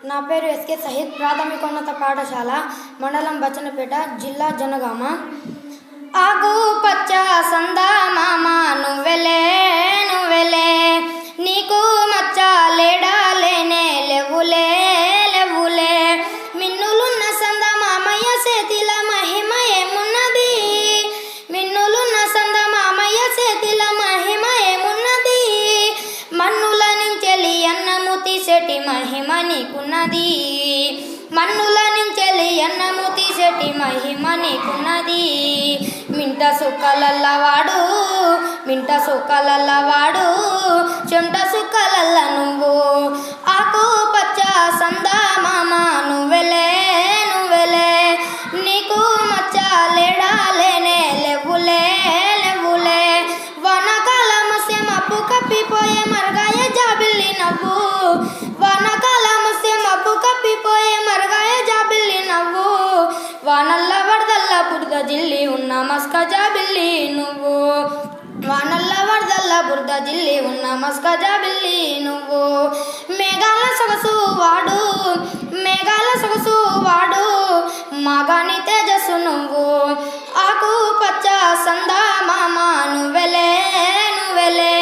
నా పేరు ఎస్కే సహిద్, ప్రాథమికోన్నత పాఠశాల, మండలం బచ్చన్నపేట, జిల్లా జనగామ. ఆకు పచ్చ సందా మామ నువ్వెలే నువ్వెలే, నీకు మచ్చ లేడా లేనే లేవులే లేవులే, మిన్నులున్న సంద మామయ్య చేతిల మహిమ ఏమున్నది, మిన్నులున్న సంద మామయ్య చేతిల మహిమ ఏమున్నది, మన్నుల నుంచెలి అన్నము తీసేటి మహిమ నీకున్నది, మన్నుల నుంచెలి అన్నము తీసేటి మహిమ నీకున్నది, మింట సుక్కలల్లవాడు మింట సుక్కలల్లవాడు, చెమట సుక్కలల్ల నువ్వు, ఆకు పచ్చ సందా మామ నువ్వెలే నువ్వెలే, నీకు మచ్చ లేడా లేనే లేవులే లేవులే, వానకాలం వస్తే మబ్బు కప్పిపోయే మరగాయ జాబిల్లి నవ్వు, వానకాలం వస్తే మబ్బు కప్పిపోయే మరగాయ జాబిల్లి నవ్వు, వానల్ల వరదల్ల బురద జిల్లి ఉన్న మస్క జాబిల్లి నువ్వు, వానల్ల వరదల్ల బురద జిల్లి ఉన్న మస్క జాబిల్లి నువ్వు, మేఘాల సొగసు వాడు మేఘాల సొగసు వాడు, మగాని తేజస్సు నువ్వు, ఆకు పచ్చ సందా మామ నువ్వెలే నువ్వెలే,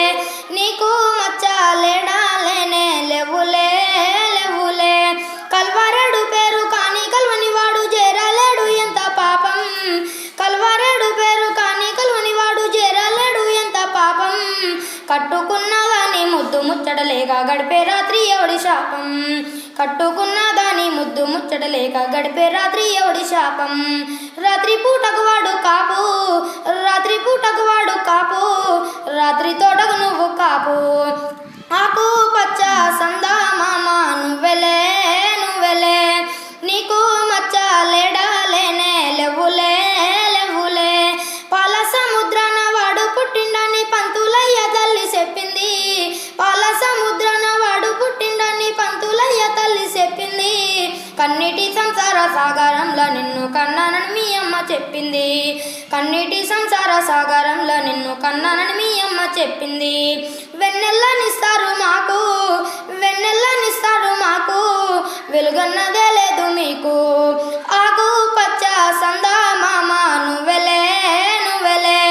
నీకు మచ్చ లేడా లేనే లేవులే లేవులే, కల్వారేడు పేరు కాని కల్వని వాడు చేరలేడు ఎంత పాపం, కల్వారేడు పేరు కాని కల్వని వాడు చేరలేడు ఎంత పాపం, కట్టుకున్నా దాని ముద్దు ముచ్చటలేక గడిపే రాత్రి ఎవడి శాపం, కట్టుకున్నా దాని ముద్దు ముచ్చటలేక గడిపే రాత్రి ఎవడి శాపం, రాత్రి పూటకు వాడు కాపు రాత్రి పూటకు వాడు కాపు, రాత్రి తోటకు నువ్వు కాపు, ఆకు పచ్చ సందా మామ నువ్వెలే నువ్వెలే, నీకు మచ్చ లేడా లేనే లేవులే లేవులే, పాల సముద్రాన వాడు పుట్టిండని పంతులయ్య తల్లి చెప్పింది, పాల సముద్రాన వాడు పుట్టిండని పంతులయ్య తల్లి చెప్పింది, కన్నీటి సంసార సాగరంలో నిన్ను కన్నానని మీ అమ్మ చెప్పింది, కన్నీటి సంసార సాగరంలో నిన్ను కన్నానని మీ అమ్మ చెప్పింది, వెన్నెల్లనిస్తారు మాకు వెన్నెల్లనిస్తారు మాకు, వెలుగన్నదే లేదు మీకు, ఆకు పచ్చ సందా మామ నువ్వెలే నువ్వెలే,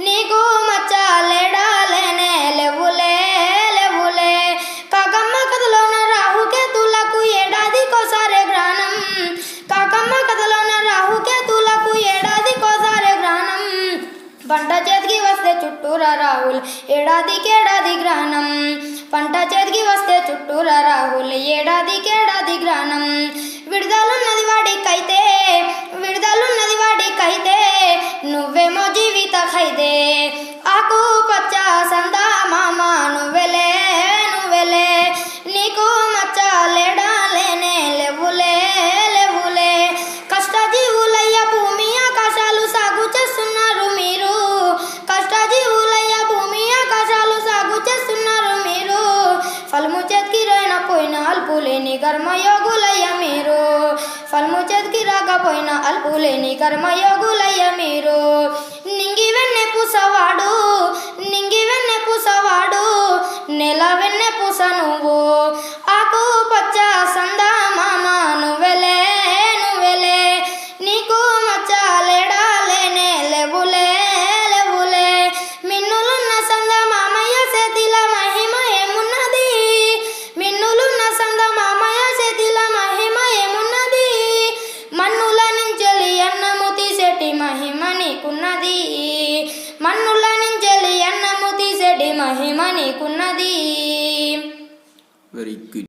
నీకు మచ్చ లేడా లేనే లేవులే లేవులే, కాకమ్మ కథలోన రాహుకేతులకు ఏడాదికోసారే గ్రహణం, కాకమ్మ కథలోన రాహుకేతులకు ఏడాదికోసారే గ్రహణం, పంట చేతికి వస్తే చుట్టూరా రాహుల్ ఏడాదికేడాది గ్రహణం, పంట చేతికి వస్తే చుట్టూరా రాహుల్ ఏడాదికేడాది గ్రహణం, విడుదలున్నది వాడికైతే విడుదలున్నది వాడికైతే, నువ్వేమో జీవిత ఖైదే, ఆకు పచ్చ సందా మామ నువ్వెలే నువ్వెలే, నీకు మచ్చ లేడా లేనే లేవులే లేవులే, కష్టజీవులయ్య భూమి ఆకాశాలు సాగు చేస్తున్నారు మీరు, కష్టజీవులయ్య భూమి ఆకాశాలు సాగు చేస్తున్నారు మీరు, ఫలము చేతికి రాకపోయినా అల్పులేని కర్మయోగులయ్య మీరు, ఫలము చేతికి రాకపోయినా అల్పులేని కర్మయోగులయ్య మీరు, నింగి వెన్నె పూసవాడు నింగి వెన్నె పూసవాడు, నెల వెన్నె పూస నువ్వు, ఆకు పచ్చ సందా మామ నువ్వెలే నువ్వెలే, నీకు మచ్చ లేడా లేనే లేవులే లేవులే, మిన్నులున్న సంద మామయ్య చేతిల మహిమ ఏమున్నది, మిన్నులున్న సంద మామయ్య చేతిల మహిమ ఏమున్నది, మన్నుల నుంచెలి అన్నము తీసేటి మహిమ నీకున్నది, మన్నుల నుంచెలి అన్నము తీసేటి మహిమ నీకున్నది. Very good.